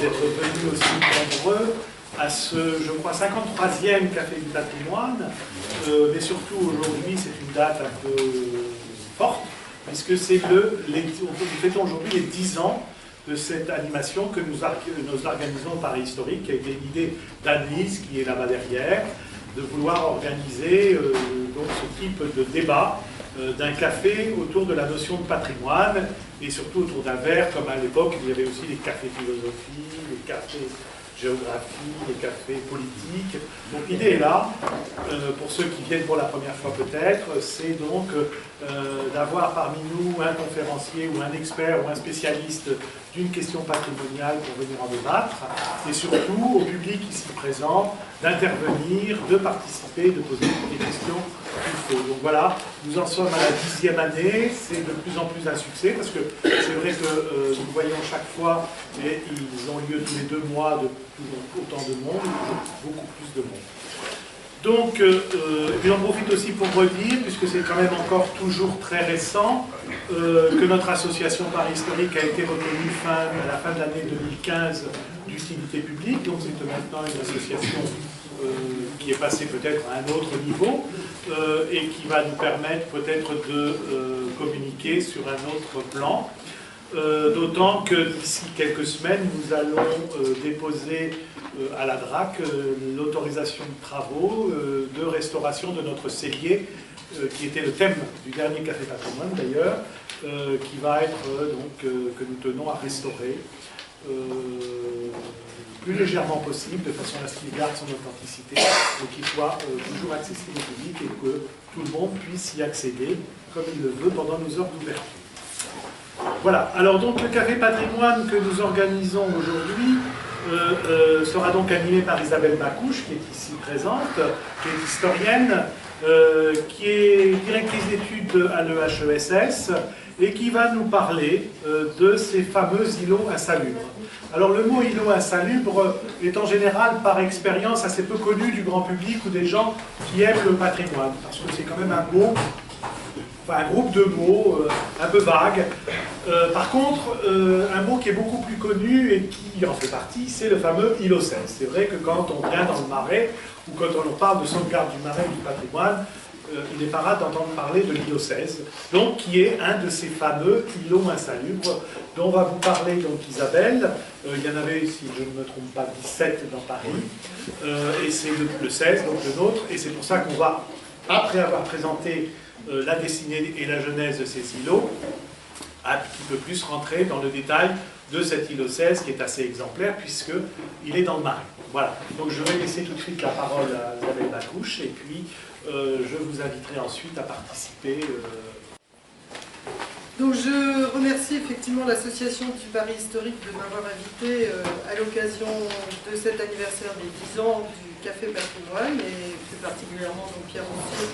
d'être venus aussi nombreux à ce, je crois, 53e Café du Patrimoine, mais surtout aujourd'hui, c'est une date un peu forte, puisque c'est nous fêtons aujourd'hui les 10 ans de cette animation que nous organisons au Paris Historique, qui a été une idée d'Anne-Lise, qui est là-bas derrière, de vouloir organiser donc ce type de débat d'un café autour de la notion de patrimoine, et surtout autour d'un verre, comme à l'époque, il y avait aussi les cafés philosophie, les cafés géographie, les cafés politiques. Donc l'idée est là, pour ceux qui viennent pour la première fois peut-être, c'est donc d'avoir parmi nous un conférencier ou un expert ou un spécialiste d'une question patrimoniale pour venir en débattre, et surtout au public ici présent d'intervenir, de participer, de poser toutes les questions qu'il faut. Donc voilà, nous en sommes à la 10e année, c'est de plus en plus un succès, parce que c'est vrai que nous voyons chaque fois, et ils ont lieu tous les 2 mois de autant de monde, beaucoup plus de monde. Donc, j'en profite aussi pour redire, puisque c'est quand même encore toujours très récent, que notre association Paris Historique a été reconnue à la fin de l'année 2015 d'utilité publique, donc c'est maintenant une association qui est passée peut-être à un autre niveau, et qui va nous permettre peut-être de communiquer sur un autre plan. D'autant que d'ici quelques semaines, nous allons déposer à la DRAC l'autorisation de travaux de restauration de notre cellier, qui était le thème du dernier Café Patrimoine d'ailleurs, qui va être donc que nous tenons à restaurer plus légèrement possible, de façon à ce qu'il garde son authenticité et qu'il soit toujours accessible au public et que tout le monde puisse y accéder comme il le veut pendant nos heures d'ouverture. Voilà, alors donc le Café Patrimoine que nous organisons aujourd'hui sera donc animé par Isabelle Bacouche, qui est ici présente, qui est historienne, qui est directrice d'études à l'EHESS et qui va nous parler de ces fameux îlots insalubres. Alors le mot îlot insalubre est en général par expérience assez peu connu du grand public ou des gens qui aiment le patrimoine, parce que c'est quand même un mot, enfin un groupe de mots un peu vague. Par contre, un mot qui est beaucoup plus connu et qui en fait partie, c'est le fameux îlot 16. C'est vrai que quand on vient dans le Marais, ou quand on parle de sauvegarde du Marais ou du patrimoine, il n'est pas rare d'entendre parler de l'îlot 16, donc qui est un de ces fameux îlots insalubres dont va vous parler donc Isabelle. Il y en avait, si je ne me trompe pas, 17 dans Paris, et c'est le 16, donc le nôtre, et c'est pour ça qu'on va, après avoir présenté la destinée et la genèse de ces îlots, un petit peu plus rentrer dans le détail de cet îlot 16 qui est assez exemplaire puisqu'il est dans le Marais. Voilà, donc je vais laisser tout de suite la parole à Isabelle Bacouche et puis je vous inviterai ensuite à participer. Donc je remercie effectivement l'association du Paris Historique de m'avoir invité à l'occasion de cet anniversaire des 10 ans du Café Patrimoine et plus particulièrement donc Pierre Montier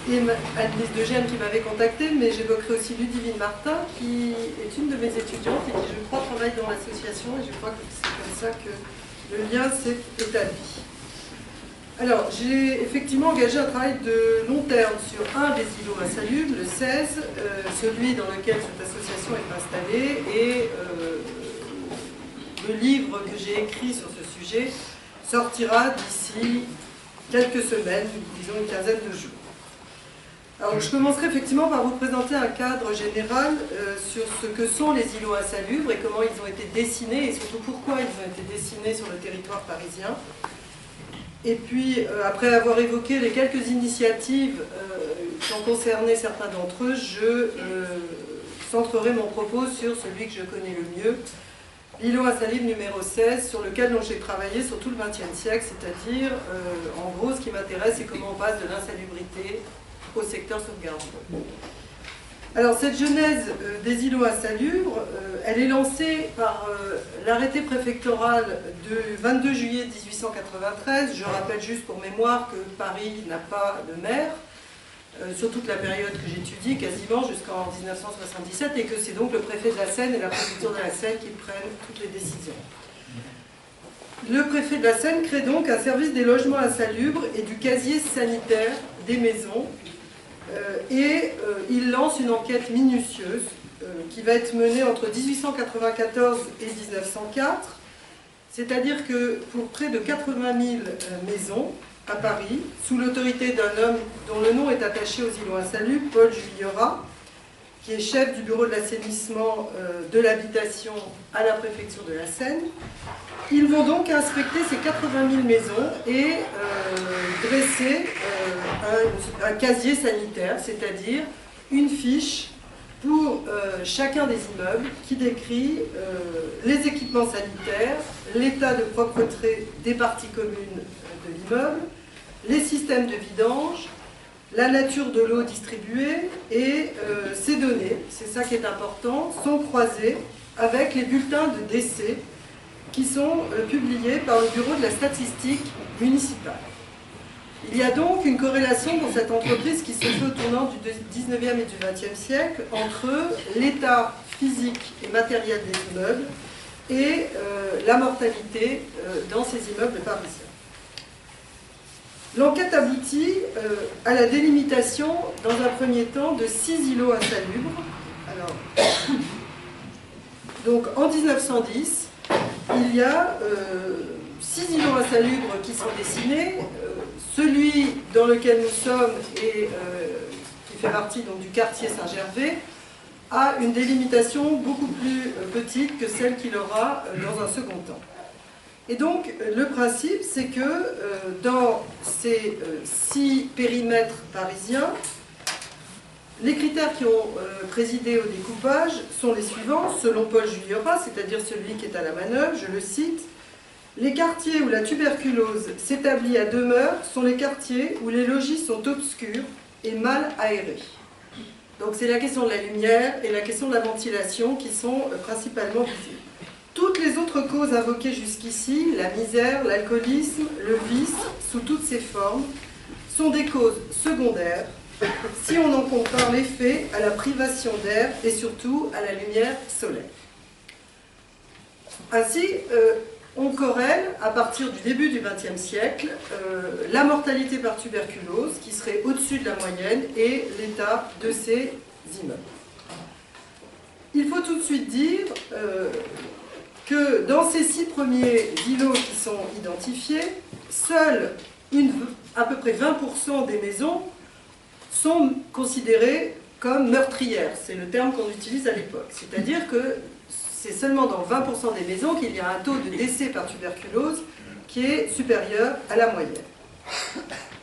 et Anne-Lise de Gênes qui m'avait contacté, mais j'évoquerai aussi Ludivine Martin qui est une de mes étudiantes et qui je crois travaille dans l'association et je crois que c'est comme ça que le lien s'est établi. Alors, j'ai effectivement engagé un travail de long terme sur un des îlots insalubres, le 16, celui dans lequel cette association est installée, et le livre que j'ai écrit sur ce sujet sortira d'ici quelques semaines, disons une quinzaine de jours. Alors, je commencerai effectivement par vous présenter un cadre général sur ce que sont les îlots insalubres et comment ils ont été dessinés, et surtout pourquoi ils ont été dessinés sur le territoire parisien. Et puis, après avoir évoqué les quelques initiatives qui ont concerné certains d'entre eux, je centrerai mon propos sur celui que je connais le mieux, l'îlot insalubre numéro 16, sur lequel j'ai travaillé sur tout le XXe siècle, c'est-à-dire, en gros, ce qui m'intéresse, c'est comment on passe de l'insalubrité au secteur sauvegardé. Alors, cette genèse des îlots insalubres, elle est lancée par l'arrêté préfectoral du 22 juillet 1893. Je rappelle juste pour mémoire que Paris n'a pas de maire, sur toute la période que j'étudie, quasiment jusqu'en 1977, et que c'est donc le préfet de la Seine et la préfecture de la Seine qui prennent toutes les décisions. Le préfet de la Seine crée donc un service des logements insalubres et du casier sanitaire des maisons, et il lance une enquête minutieuse qui va être menée entre 1894 et 1904 C'est-à-dire que pour près de 80 000 maisons à Paris, sous l'autorité d'un homme dont le nom est attaché aux îlots insalubres, Paul Juillera, qui est chef du bureau de l'assainissement de l'habitation à la préfecture de la Seine, ils vont donc inspecter ces 80 000 maisons et dresser un casier sanitaire, c'est-à-dire une fiche pour chacun des immeubles qui décrit les équipements sanitaires, l'état de propreté des parties communes de l'immeuble, les systèmes de vidange, la nature de l'eau distribuée et ces données, c'est ça qui est important, sont croisées avec les bulletins de décès qui sont publiés par le bureau de la statistique municipale. Il y a donc une corrélation pour cette entreprise qui se fait au tournant du 19e et du 20e siècle entre l'état physique et matériel des immeubles et la mortalité dans ces immeubles parisiens. L'enquête aboutit à la délimitation, dans un premier temps, de 6 îlots insalubres. Alors, donc en 1910, il y a 6 îlots insalubres qui sont dessinés. Celui dans lequel nous sommes et qui fait partie donc, du quartier Saint-Gervais a une délimitation beaucoup plus petite que celle qu'il aura dans un second temps. Et donc, le principe, c'est que dans ces 6 périmètres parisiens, les critères qui ont présidé au découpage sont les suivants, selon Paul Juillera, c'est-à-dire celui qui est à la manœuvre, je le cite, « Les quartiers où la tuberculose s'établit à demeure sont les quartiers où les logis sont obscurs et mal aérés. » Donc c'est la question de la lumière et la question de la ventilation qui sont principalement visées. Toutes les autres causes invoquées jusqu'ici, la misère, l'alcoolisme, le vice, sous toutes ses formes, sont des causes secondaires si on en compare l'effet à la privation d'air et surtout à la lumière solaire. Ainsi, on corrèle, à partir du début du XXe siècle, la mortalité par tuberculose, qui serait au-dessus de la moyenne, et l'état de ces immeubles. Il faut tout de suite dire que dans ces 6 premiers îlots qui sont identifiés, seuls à peu près 20% des maisons sont considérées comme meurtrières. C'est le terme qu'on utilise à l'époque. C'est-à-dire que c'est seulement dans 20% des maisons qu'il y a un taux de décès par tuberculose qui est supérieur à la moyenne.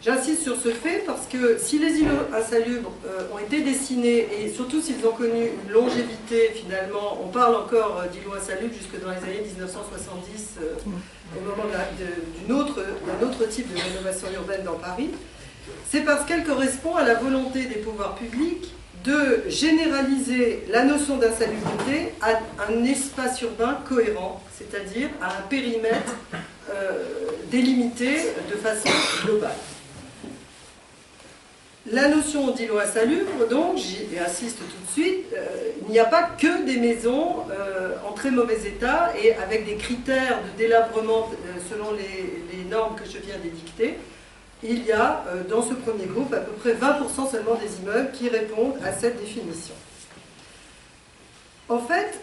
J'insiste sur ce fait parce que si les îlots insalubres ont été dessinés et surtout s'ils ont connu une longévité, finalement, on parle encore d'îlots insalubres jusque dans les années 1970, au moment d'un autre type de rénovation urbaine dans Paris, c'est parce qu'elle correspond à la volonté des pouvoirs publics de généraliser la notion d'insalubrité à un espace urbain cohérent, c'est-à-dire à un périmètre délimité de façon globale. La notion d'îlot insalubre, donc, j'y insiste tout de suite, il n'y a pas que des maisons en très mauvais état et avec des critères de délabrement selon les normes que je viens d'édicter. Il y a dans ce premier groupe à peu près 20% seulement des immeubles qui répondent à cette définition. En fait,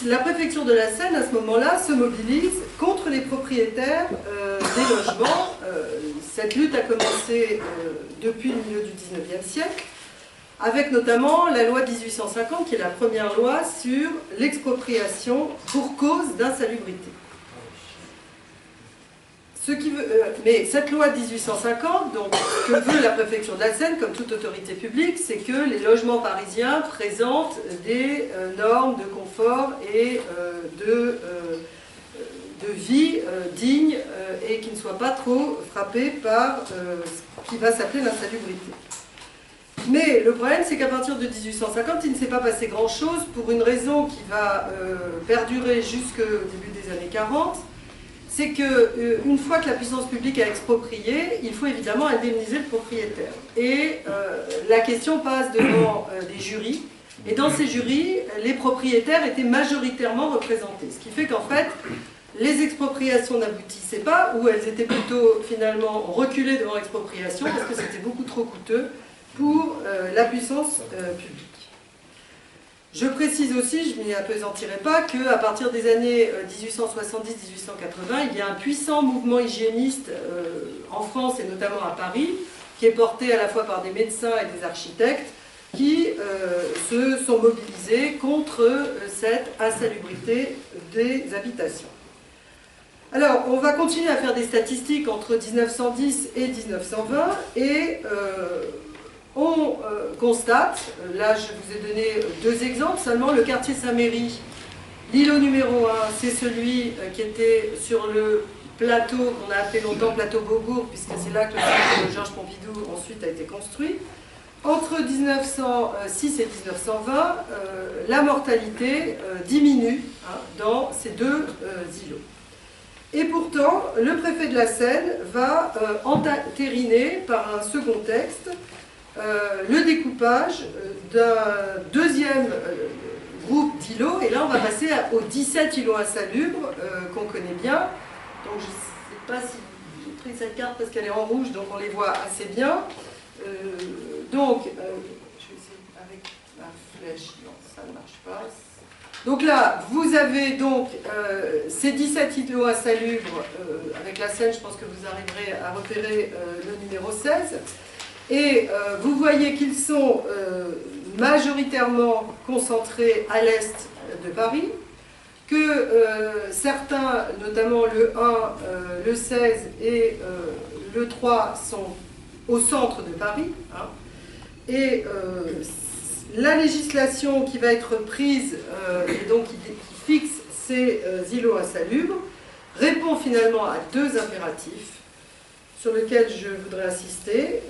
la préfecture de la Seine, à ce moment-là, se mobilise contre les propriétaires des logements. Cette lutte a commencé depuis le milieu du XIXe siècle, avec notamment la loi de 1850, qui est la première loi sur l'expropriation pour cause d'insalubrité. Mais cette loi de 1850, donc, ce que veut la préfecture de la Seine, comme toute autorité publique, c'est que les logements parisiens présentent des normes de confort et de vie dignes et qui ne soient pas trop frappés par ce qui va s'appeler l'insalubrité. Mais le problème, c'est qu'à partir de 1850, il ne s'est pas passé grand-chose pour une raison qui va perdurer jusqu'au début des années 40. C'est qu'une fois que la puissance publique a exproprié, il faut évidemment indemniser le propriétaire. Et la question passe devant des jurys. Et dans ces jurys, les propriétaires étaient majoritairement représentés. Ce qui fait qu'en fait, les expropriations n'aboutissaient pas, ou elles étaient plutôt finalement reculées devant l'expropriation, parce que c'était beaucoup trop coûteux pour la puissance publique. Je précise aussi, je ne m'y appesantirai pas, qu'à partir des années 1870-1880, il y a un puissant mouvement hygiéniste en France et notamment à Paris, qui est porté à la fois par des médecins et des architectes, qui se sont mobilisés contre cette insalubrité des habitations. Alors, on va continuer à faire des statistiques entre 1910 et 1920, et on constate, là je vous ai donné deux exemples seulement, le quartier Saint-Méry, l'îlot numéro 1, c'est celui qui était sur le plateau qu'on a appelé longtemps plateau Beaubourg, puisque c'est là que le centre de Georges Pompidou ensuite a été construit. Entre 1906 et 1920, la mortalité diminue dans ces deux îlots. Et pourtant, le préfet de la Seine va entériner par un second texte le découpage d'un deuxième groupe d'îlots, et là on va passer aux 17 îlots insalubres qu'on connaît bien. Donc je ne sais pas si j'ai pris cette carte parce qu'elle est en rouge, donc on les voit assez bien. Je vais essayer avec la flèche, non ça ne marche pas. Donc là, vous avez donc ces 17 îlots insalubres, avec la Seine, je pense que vous arriverez à repérer le numéro 16. Et vous voyez qu'ils sont majoritairement concentrés à l'est de Paris, que certains, notamment le 1, le 16 et le 3, sont au centre de Paris. Et la législation qui va être prise, et donc qui fixe ces îlots insalubres, répond finalement à deux impératifs sur lesquels je voudrais insister.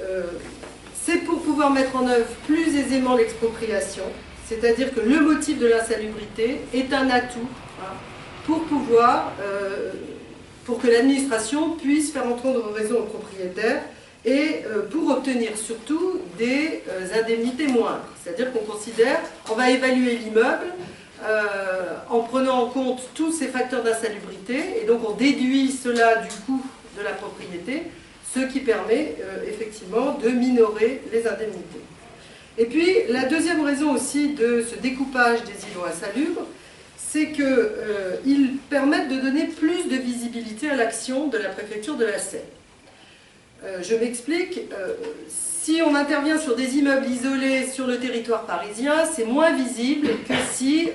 C'est pour pouvoir mettre en œuvre plus aisément l'expropriation, c'est-à-dire que le motif de l'insalubrité est un atout pour que l'administration puisse faire entendre raison aux propriétaires et pour obtenir surtout des indemnités moindres. C'est-à-dire qu'on considère, on va évaluer l'immeuble en prenant en compte tous ces facteurs d'insalubrité, et donc on déduit cela du coût de la propriété, ce qui permet effectivement de minorer les indemnités. Et puis la deuxième raison aussi de ce découpage des îlots insalubres, c'est qu'ils permettent de donner plus de visibilité à l'action de la préfecture de la Seine. Je m'explique, si on intervient sur des immeubles isolés sur le territoire parisien, c'est moins visible que si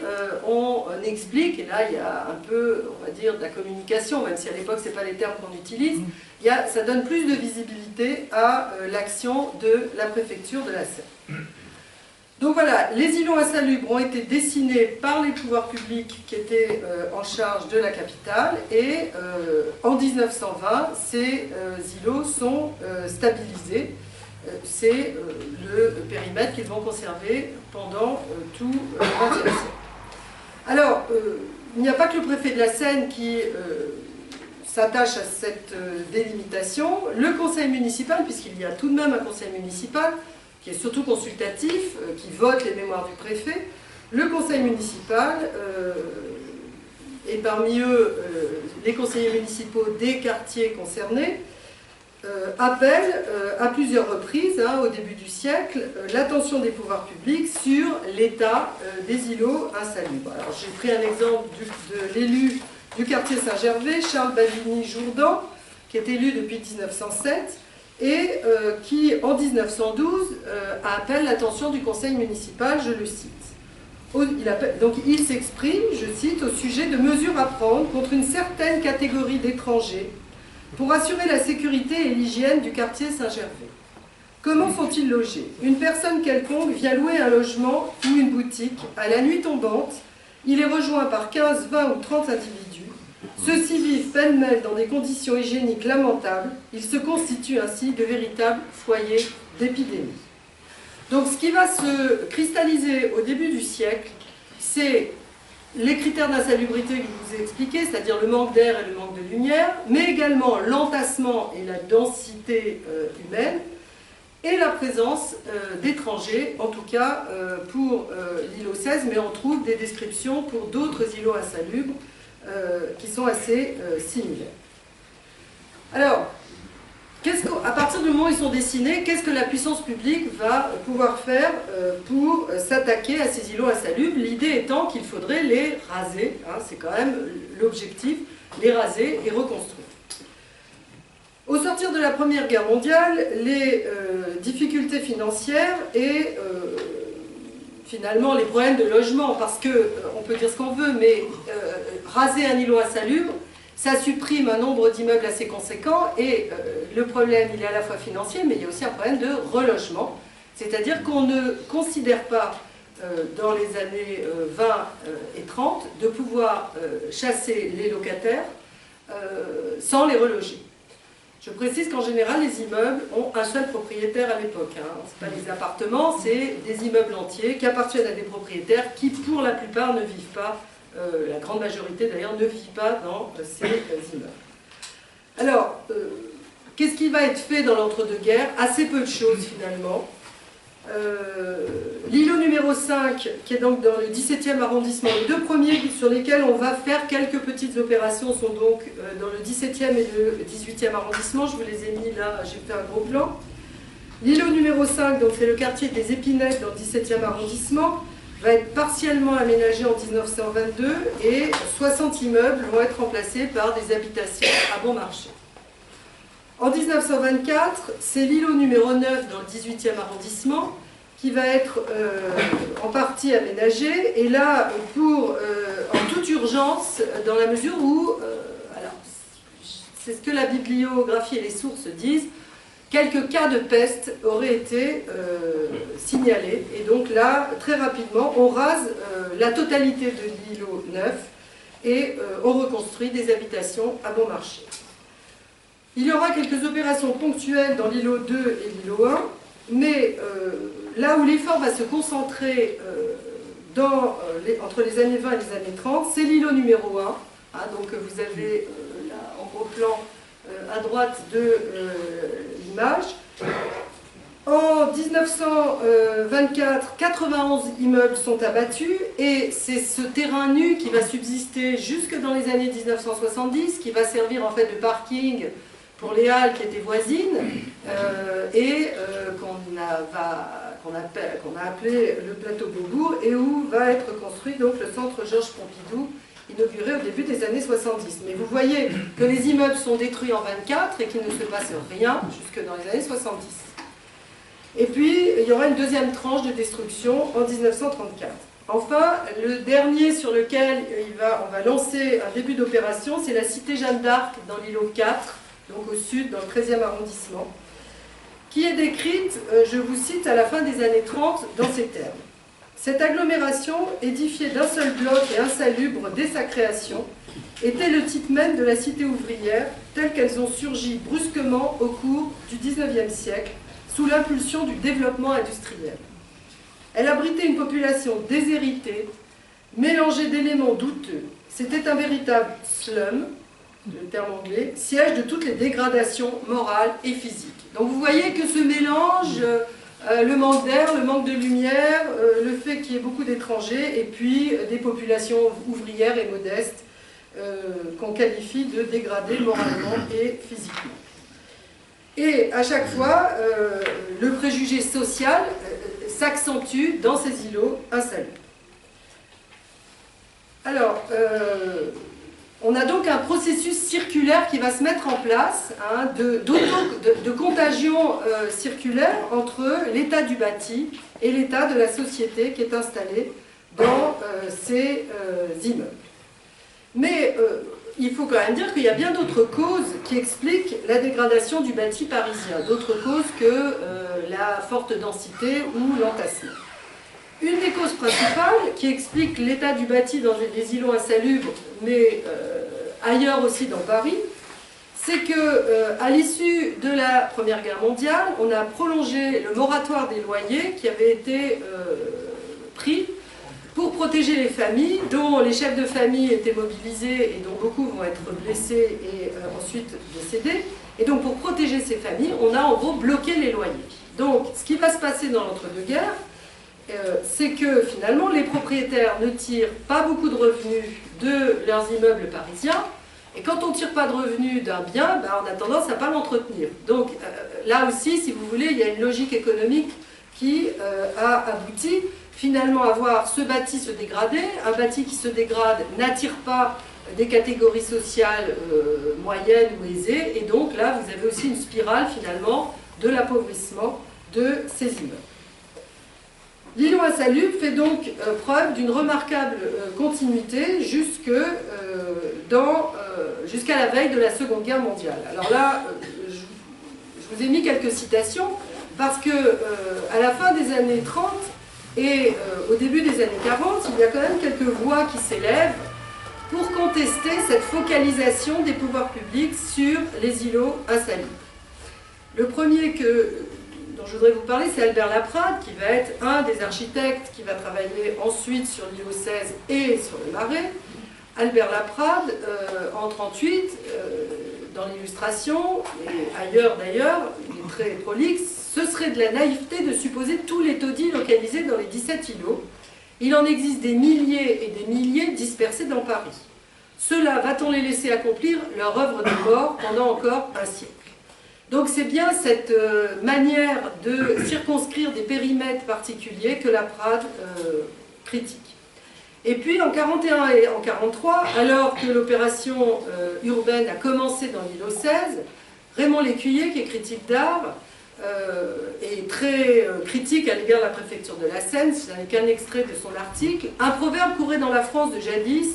on explique, et là il y a un peu, on va dire, de la communication, même si à l'époque ce n'est pas les termes qu'on utilise, ça donne plus de visibilité à l'action de la préfecture de la Seine. Donc voilà, les îlots insalubres ont été dessinés par les pouvoirs publics qui étaient en charge de la capitale, et en 1920, ces îlots sont stabilisés. C'est le périmètre qu'ils vont conserver pendant tout le XXe siècle. Alors, il n'y a pas que le préfet de la Seine qui s'attache à cette délimitation. Le conseil municipal, puisqu'il y a tout de même un conseil municipal, qui est surtout consultatif, qui vote les mémoires du préfet, le conseil municipal, et parmi eux les conseillers municipaux des quartiers concernés, appelle à plusieurs reprises, au début du siècle, l'attention des pouvoirs publics sur l'état des îlots insalubres. Alors j'ai pris un exemple de l'élu du quartier Saint-Gervais, Charles Bavigny-Jourdan, qui est élu depuis 1907, et qui, en 1912, appelle l'attention du conseil municipal, je le cite. Donc il s'exprime, je cite, au sujet de mesures à prendre contre une certaine catégorie d'étrangers pour assurer la sécurité et l'hygiène du quartier Saint-Gervais. Comment sont-ils logés? Une personne quelconque vient louer un logement ou une boutique à la nuit tombante, il est rejoint par 15, 20 ou 30 individus. Ceux-ci vivent pêle-mêle dans des conditions hygiéniques lamentables. Il se constitue ainsi de véritables foyers d'épidémie. Donc ce qui va se cristalliser au début du siècle, c'est les critères d'insalubrité que je vous ai expliqués, c'est-à-dire le manque d'air et le manque de lumière, mais également l'entassement et la densité humaine, et la présence d'étrangers, en tout cas pour l'îlot 16, mais on trouve des descriptions pour d'autres îlots insalubres qui sont assez similaires. Alors, à partir du moment où ils sont dessinés, qu'est-ce que la puissance publique va pouvoir faire pour s'attaquer à ces îlots insalubres? L'idée étant qu'il faudrait les raser, hein, c'est quand même l'objectif, les raser et reconstruire. Au sortir de la Première Guerre mondiale, les difficultés financières et finalement les problèmes de logement, parce que on peut dire ce qu'on veut, mais raser un îlot insalubre, ça supprime un nombre d'immeubles assez conséquent et le problème, il est à la fois financier, mais il y a aussi un problème de relogement. C'est-à-dire qu'on ne considère pas, dans les années 20 et 30, de pouvoir chasser les locataires sans les reloger. Je précise qu'en général, les immeubles ont un seul propriétaire à l'époque. Hein. Ce n'est pas des appartements, c'est des immeubles entiers qui appartiennent à des propriétaires qui, pour la plupart, ne vivent pas. La grande majorité d'ailleurs ne vit pas dans ces immeubles. Alors, qu'est-ce qui va être fait dans l'entre-deux-guerres? Assez peu de choses finalement. L'îlot numéro 5, qui est donc dans le 17e arrondissement, les deux premiers sur lesquels on va faire quelques petites opérations sont donc dans le 17e et le 18e arrondissement. Je vous les ai mis là, j'ai fait un gros plan. L'îlot numéro 5, donc c'est le quartier des Épinettes dans le 17e arrondissement, va être partiellement aménagé en 1922 et 60 immeubles vont être remplacés par des habitations à bon marché. En 1924, c'est l'îlot numéro 9 dans le 18e arrondissement qui va être en partie aménagé et là en toute urgence dans la mesure où, alors c'est ce que la bibliographie et les sources disent, quelques cas de peste auraient été signalés. Et donc là, très rapidement, on rase la totalité de l'îlot 9 et on reconstruit des habitations à bon marché. Il y aura quelques opérations ponctuelles dans l'îlot 2 et l'îlot 1, mais là où l'effort va se concentrer entre les années 20 et les années 30, c'est l'îlot numéro 1. Hein, donc vous avez là en gros plan à droite de l'image. En 1924, 91 immeubles sont abattus et c'est ce terrain nu qui va subsister jusque dans les années 1970, qui va servir en fait de parking pour les halles qui étaient voisines et qu'on a appelé le plateau Beaubourg et où va être construit donc le centre Georges Pompidou, inauguré au début des années 70. Mais vous voyez que les immeubles sont détruits en 24 et qu'il ne se passe rien jusque dans les années 70. Et puis, il y aura une deuxième tranche de destruction en 1934. Enfin, le dernier sur lequel on va lancer un début d'opération, c'est la cité Jeanne d'Arc dans l'îlot 4, donc au sud, dans le 13e arrondissement, qui est décrite, je vous cite, à la fin des années 30 dans ces termes. Cette agglomération, édifiée d'un seul bloc et insalubre dès sa création, était le type même de la cité ouvrière, telles qu'elles ont surgi brusquement au cours du XIXe siècle, sous l'impulsion du développement industriel. Elle abritait une population déshéritée, mélangée d'éléments douteux. C'était un véritable slum, le terme anglais, siège de toutes les dégradations morales et physiques. Donc vous voyez que ce mélange, le manque d'air, le manque de lumière, le fait qu'il y ait beaucoup d'étrangers, et puis des populations ouvrières et modestes qu'on qualifie de dégradées moralement et physiquement. Et à chaque fois, le préjugé social s'accentue dans ces îlots insalubres. Alors, on a donc un processus circulaire qui va se mettre en place, hein, de contagion circulaire entre l'état du bâti et l'état de la société qui est installée dans ces immeubles. Mais il faut quand même dire qu'il y a bien d'autres causes qui expliquent la dégradation du bâti parisien, d'autres causes que la forte densité ou l'entassement. Une des causes principales qui explique l'état du bâti dans les îlots insalubres, mais ailleurs aussi dans Paris, c'est qu'à l'issue de la Première Guerre mondiale, on a prolongé le moratoire des loyers qui avait été pris pour protéger les familles, dont les chefs de famille étaient mobilisés et dont beaucoup vont être blessés et ensuite décédés. Et donc pour protéger ces familles, on a en gros bloqué les loyers. Donc ce qui va se passer dans l'entre-deux-guerres, c'est que finalement les propriétaires ne tirent pas beaucoup de revenus de leurs immeubles parisiens Et quand on ne tire pas de revenus d'un bien, ben, on a tendance à ne pas l'entretenir. Donc là aussi, si vous voulez, il y a une logique économique qui a abouti finalement à voir ce bâti se dégrader. Un bâti qui se dégrade n'attire pas des catégories sociales moyennes ou aisées, et donc là vous avez aussi une spirale finalement de l'appauvrissement de ces immeubles. L'îlot insalubre fait donc preuve d'une remarquable continuité jusqu'à la veille de la Seconde Guerre mondiale. Alors là, je vous ai mis quelques citations parce que à la fin des années 30 et au début des années 40, il y a quand même quelques voix qui s'élèvent pour contester cette focalisation des pouvoirs publics sur les îlots insalubres. Le premier dont je voudrais vous parler, c'est Albert Laprade, qui va être un des architectes qui va travailler ensuite sur l'îlot 16 et sur le Marais. Albert Laprade, en 1938, dans l'illustration, et ailleurs d'ailleurs, il est très prolixe, ce serait de la naïveté de supposer tous les taudis localisés dans les 17 îlots. Il en existe des milliers et des milliers dispersés dans Paris. Ceux-là, va-t-on les laisser accomplir leur œuvre de mort pendant encore un siècle? Donc c'est bien cette manière de circonscrire des périmètres particuliers que Laprade critique. Et puis en 1941 et en 1943, alors que l'opération urbaine a commencé dans l'îlot 16, Raymond Lécuyer, qui est critique d'art, est très critique à l'égard de la préfecture de la Seine, ce n'est qu'un extrait de son article. Un proverbe courait dans la France de jadis: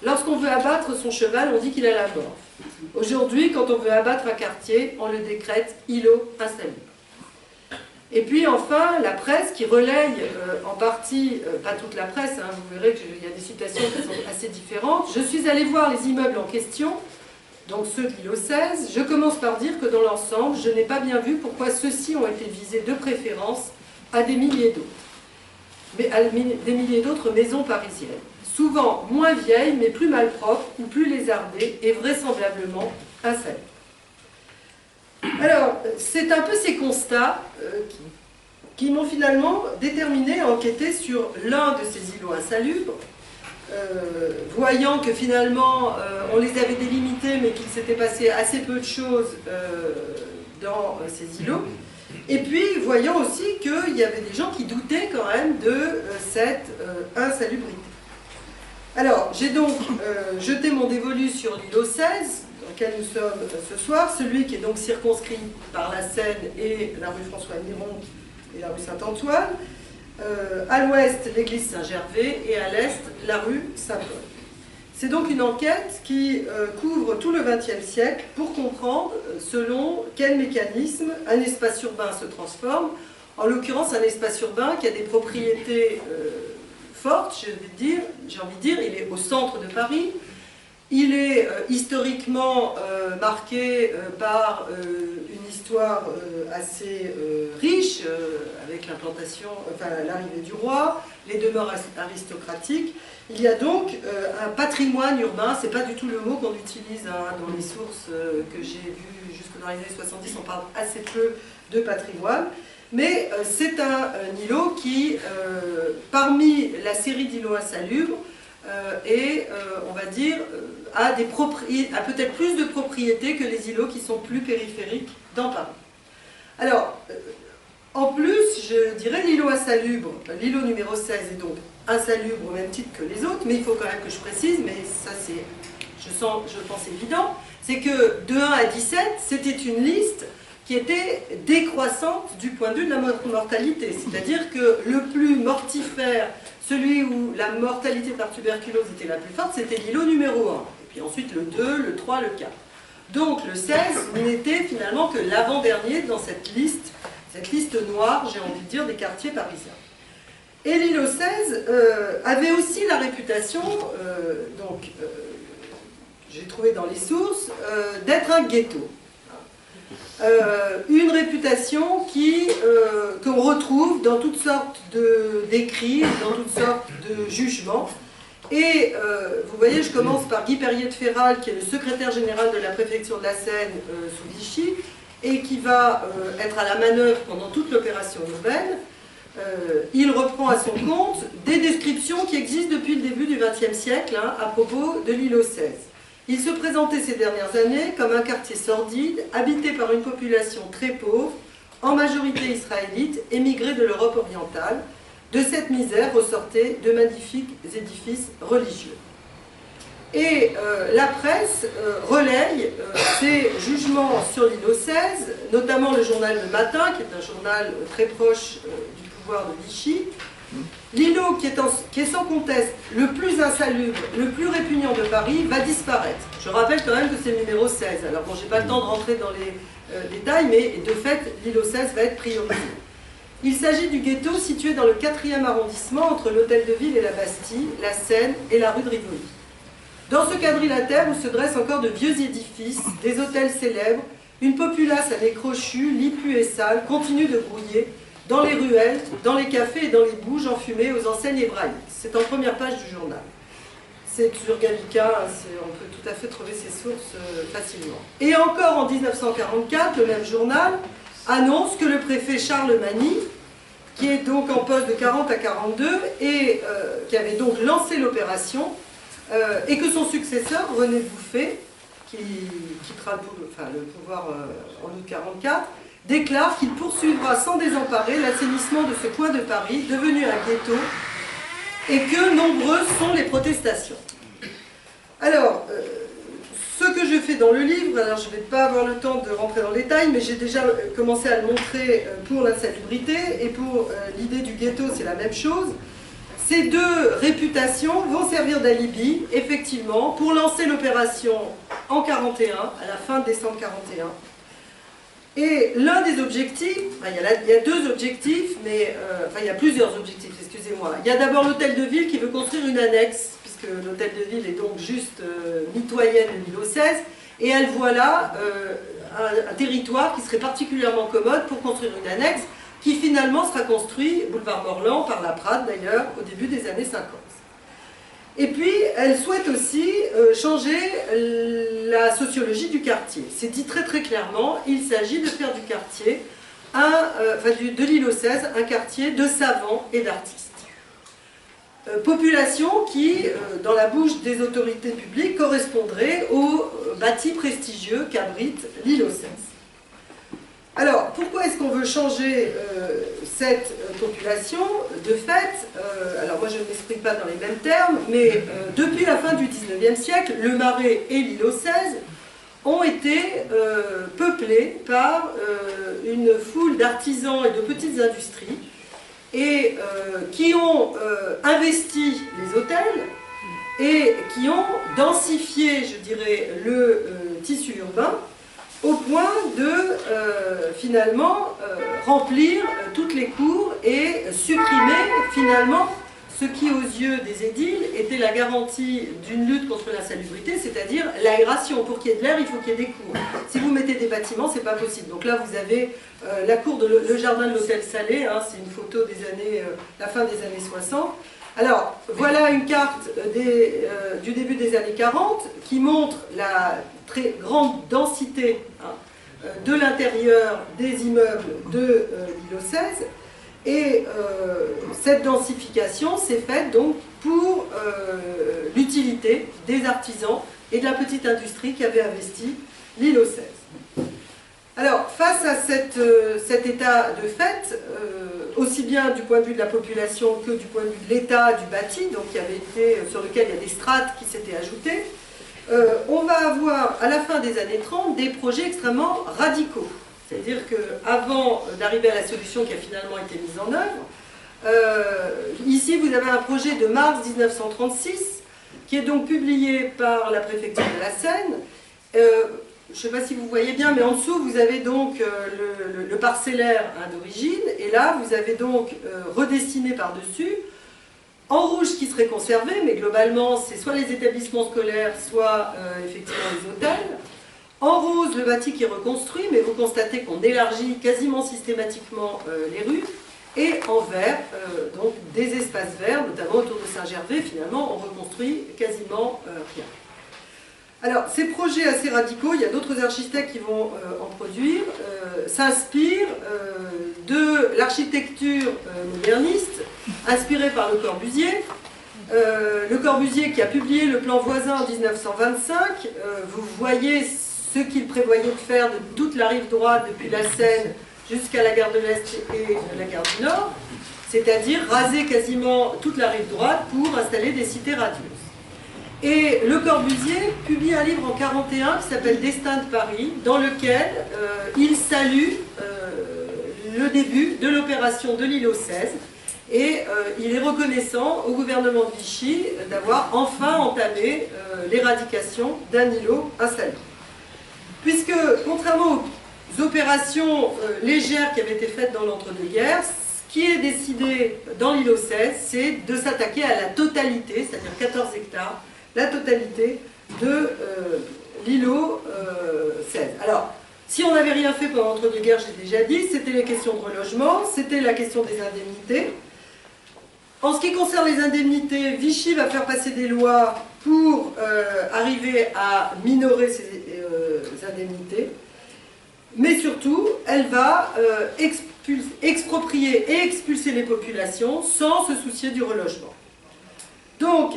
lorsqu'on veut abattre son cheval, on dit qu'il a la mort. Aujourd'hui, quand on veut abattre un quartier, on le décrète îlot insalubre. Et puis enfin, la presse qui relaye en partie, pas toute la presse, hein, vous verrez qu'il y a des citations qui sont assez différentes. Je suis allé voir les immeubles en question, donc ceux de l'îlot 16. Je commence par dire que dans l'ensemble, je n'ai pas bien vu pourquoi ceux-ci ont été visés de préférence à des milliers d'autres. Mais à des milliers d'autres maisons parisiennes, souvent moins vieilles, mais plus malpropres ou plus lézardées et vraisemblablement insalubres. Alors, c'est un peu ces constats qui m'ont finalement déterminé à enquêter sur l'un de ces îlots insalubres, voyant que finalement on les avait délimités mais qu'il s'était passé assez peu de choses dans ces îlots, et puis voyant aussi qu'il y avait des gens qui doutaient quand même de cette insalubrité. Alors, j'ai donc jeté mon dévolu sur l'îlot 16, dans lequel nous sommes ce soir, celui qui est donc circonscrit par la Seine et la rue François-Miron et la rue Saint-Antoine, à l'ouest l'église Saint-Gervais et à l'est la rue Saint-Paul. C'est donc une enquête qui couvre tout le XXe siècle pour comprendre selon quel mécanisme un espace urbain se transforme, en l'occurrence un espace urbain qui a des propriétés forte, j'ai envie de dire, il est au centre de Paris, il est historiquement marqué par une histoire assez riche, avec l'implantation, enfin l'arrivée du roi, les demeures aristocratiques. Il y a donc un patrimoine urbain, c'est pas du tout le mot qu'on utilise hein, dans les sources que j'ai vues jusque dans les années 70, on parle assez peu de patrimoine. Mais c'est un îlot qui, parmi la série d'îlots insalubres, on va dire, a peut-être plus de propriétés que les îlots qui sont plus périphériques dans Paris. Alors, en plus, je dirais l'îlot insalubre, l'îlot numéro 16 est donc insalubre au même titre que les autres, mais il faut quand même que je précise, mais ça c'est, je pense évident, c'est que de 1 à 17, c'était une liste qui était décroissante du point de vue de la mortalité. C'est-à-dire que le plus mortifère, celui où la mortalité par tuberculose était la plus forte, c'était l'îlot numéro 1. Et puis ensuite le 2, le 3, le 4. Donc le 16 n'était finalement que l'avant-dernier dans cette liste noire, j'ai envie de dire, des quartiers parisiens. Et l'îlot 16 avait aussi la réputation, j'ai trouvé dans les sources, d'être un ghetto. Une réputation qu'on retrouve dans toutes sortes d'écrits, dans toutes sortes de jugements. Et vous voyez, je commence par Guy Perrier de Féral, qui est le secrétaire général de la préfecture de la Seine sous Vichy, et qui va être à la manœuvre pendant toute l'opération urbaine. Il reprend à son compte des descriptions qui existent depuis le début du XXe siècle hein, à propos de l'îlot 16. Il se présentait ces dernières années comme un quartier sordide, habité par une population très pauvre, en majorité israélite, émigrée de l'Europe orientale. De cette misère ressortaient de magnifiques édifices religieux. Et la presse relaye ses jugements sur l'îlot 16, notamment le journal Le Matin, qui est un journal très proche du pouvoir de Vichy. L'îlot, qui est sans conteste le plus insalubre, le plus répugnant de Paris, va disparaître. Je rappelle quand même que c'est le numéro 16. Alors bon, j'ai pas le temps de rentrer dans les détails, mais de fait, l'îlot 16 va être priorisé. Il s'agit du ghetto situé dans le 4e arrondissement, entre l'Hôtel de Ville et la Bastille, la Seine et la rue de Rivoli. Dans ce quadrilatère où se dressent encore de vieux édifices, des hôtels célèbres, une populace à nez crochu, lit pués et sale, continue de grouiller dans les ruelles, dans les cafés et dans les bouges enfumées aux enseignes hébraïques. C'est en première page du journal. C'est sur Gallica, on peut tout à fait trouver ces sources facilement. Et encore en 1944, le même journal annonce que le préfet Charles Magny, qui est donc en poste de 40 à 42 et qui avait donc lancé l'opération, et que son successeur, René Bouffé, qui quittera le pouvoir en août 1944, déclare qu'il poursuivra sans désemparer l'assainissement de ce coin de Paris, devenu un ghetto, et que nombreuses sont les protestations. Alors, ce que je fais dans le livre, alors je ne vais pas avoir le temps de rentrer dans le détail, mais j'ai déjà commencé à le montrer pour l'insalubrité, et pour l'idée du ghetto, c'est la même chose. Ces deux réputations vont servir d'alibi, effectivement, pour lancer l'opération en 1941, à la fin de décembre 1941. Et l'un des objectifs, il y a deux objectifs, mais il y a plusieurs objectifs, excusez-moi. Il y a d'abord l'hôtel de ville qui veut construire une annexe, puisque l'hôtel de ville est donc juste mitoyenne de l'îlot 16, et elle voit là un territoire qui serait particulièrement commode pour construire une annexe, qui finalement sera construit, boulevard Morland, par la Prade d'ailleurs, au début des années 50. Et puis, elle souhaite aussi changer la sociologie du quartier. C'est dit très très clairement, il s'agit de faire du quartier, de l'îlot 16, un quartier de savants et d'artistes. Population qui, dans la bouche des autorités publiques, correspondrait au bâti prestigieux qu'abrite l'îlot 16. Alors, pourquoi est-ce qu'on veut changer cette population? De fait, alors moi je ne m'exprime pas dans les mêmes termes, mais depuis la fin du XIXe siècle, le Marais et l'îlot 16 ont été peuplés par une foule d'artisans et de petites industries, et qui ont investi les hôtels et qui ont densifié, je dirais, le tissu urbain, au point de finalement remplir toutes les cours et supprimer finalement ce qui aux yeux des édiles était la garantie d'une lutte contre l'insalubrité, c'est-à-dire l'aération. Pour qu'il y ait de l'air, il faut qu'il y ait des cours. Si vous mettez des bâtiments, c'est pas possible. Donc là, vous avez la cour le jardin de l'hôtel Salé, hein, c'est une photo des années, la fin des années 60. Alors, voilà une carte du début des années 40 qui montre la très grande densité de l'intérieur des immeubles de l'îlot 16. Et cette densification s'est faite donc pour l'utilité des artisans et de la petite industrie qui avait investi l'îlot 16. Alors, face à cet état de fait, aussi bien du point de vue de la population que du point de vue de l'état du bâti, donc sur lequel il y a des strates qui s'étaient ajoutées, on va avoir à la fin des années 30 des projets extrêmement radicaux. C'est-à-dire qu'avant d'arriver à la solution qui a finalement été mise en œuvre, ici vous avez un projet de mars 1936 qui est donc publié par la préfecture de la Seine. Je ne sais pas si vous voyez bien, mais en dessous vous avez donc le parcellaire d'origine, et là vous avez donc redessiné par-dessus, en rouge qui serait conservé, mais globalement c'est soit les établissements scolaires, soit effectivement les hôtels. En rose, le bâti qui est reconstruit, mais vous constatez qu'on élargit quasiment systématiquement les rues. Et en vert, donc des espaces verts, notamment autour de Saint-Gervais, finalement, on reconstruit quasiment rien. Alors, ces projets assez radicaux, il y a d'autres architectes qui vont en produire, s'inspirent de l'architecture moderniste, inspirée par Le Corbusier, Le Corbusier qui a publié le plan voisin en 1925, vous voyez ce qu'il prévoyait de faire de toute la rive droite depuis la Seine jusqu'à la gare de l'Est et la gare du Nord, c'est-à-dire raser quasiment toute la rive droite pour installer des cités radieuses. Et Le Corbusier publie un livre en 1941 qui s'appelle Destin de Paris, dans lequel il salue le début de l'opération de l'îlot 16, et il est reconnaissant au gouvernement de Vichy d'avoir enfin entamé l'éradication d'un îlot installé. Puisque, contrairement aux opérations légères qui avaient été faites dans l'entre-deux-guerres, ce qui est décidé dans l'îlot 16, c'est de s'attaquer à la totalité, c'est-à-dire 14 hectares, la totalité de l'îlot 16. Alors, si on n'avait rien fait pendant l'entre-deux-guerres, j'ai déjà dit, c'était les questions de relogement, c'était la question des indemnités. En ce qui concerne les indemnités, Vichy va faire passer des lois pour arriver à minorer ces indemnités, mais surtout, elle va exproprier et expulser les populations sans se soucier du relogement. Donc,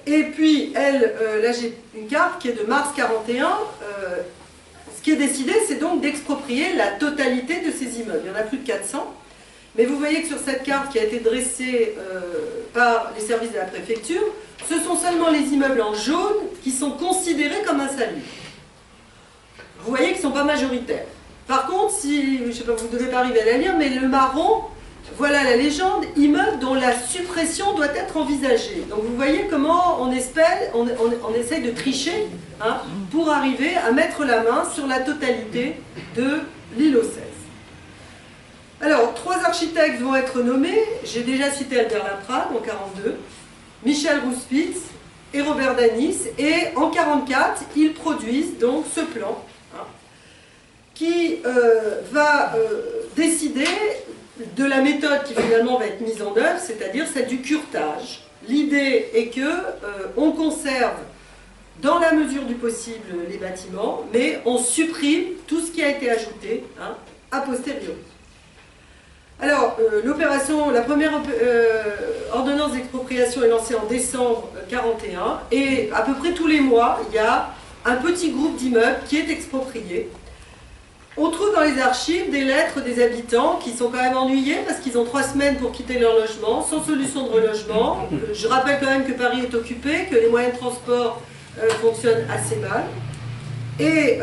et puis, là j'ai une carte qui est de mars 41, ce qui est décidé, c'est donc d'exproprier la totalité de ces immeubles. Il y en a plus de 400. Mais vous voyez que sur cette carte qui a été dressée par les services de la préfecture, ce sont seulement les immeubles en jaune qui sont considérés comme insalubres. Vous voyez qu'ils ne sont pas majoritaires. Par contre, si, je ne sais pas, vous ne devez pas arriver à la lire, mais le marron, voilà la légende, immeuble dont la suppression doit être envisagée. Donc vous voyez comment on essaye de tricher pour arriver à mettre la main sur la totalité de l'îlot 16. Alors, 3 architectes vont être nommés. J'ai déjà cité Albert Laprade en 1942, Michel Rouspitz et Robert Danis. Et en 1944, ils produisent donc ce plan qui va décider de la méthode qui finalement va être mise en œuvre, c'est-à-dire celle du curetage. L'idée est que on conserve dans la mesure du possible les bâtiments, mais on supprime tout ce qui a été ajouté a posteriori. Alors, la première ordonnance d'expropriation est lancée en décembre 1941 et à peu près tous les mois, il y a un petit groupe d'immeubles qui est exproprié. On trouve dans les archives des lettres des habitants qui sont quand même ennuyés parce qu'ils ont 3 semaines pour quitter leur logement, sans solution de relogement. Je rappelle quand même que Paris est occupé, que les moyens de transport fonctionnent assez mal. Et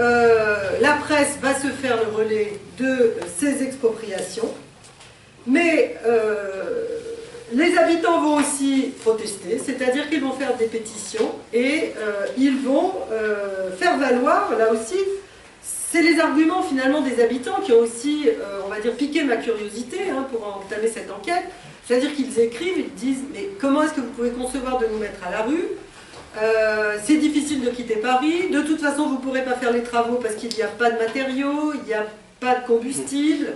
la presse va se faire le relais de ces expropriations. Mais les habitants vont aussi protester, c'est-à-dire qu'ils vont faire des pétitions et ils vont faire valoir, là aussi, c'est les arguments finalement des habitants qui ont aussi, on va dire, piqué ma curiosité pour entamer cette enquête. C'est-à-dire qu'ils écrivent, ils disent « Mais comment est-ce que vous pouvez concevoir de nous mettre à la rue ? C'est difficile de quitter Paris, de toute façon vous ne pourrez pas faire les travaux parce qu'il n'y a pas de matériaux, il n'y a pas de combustible.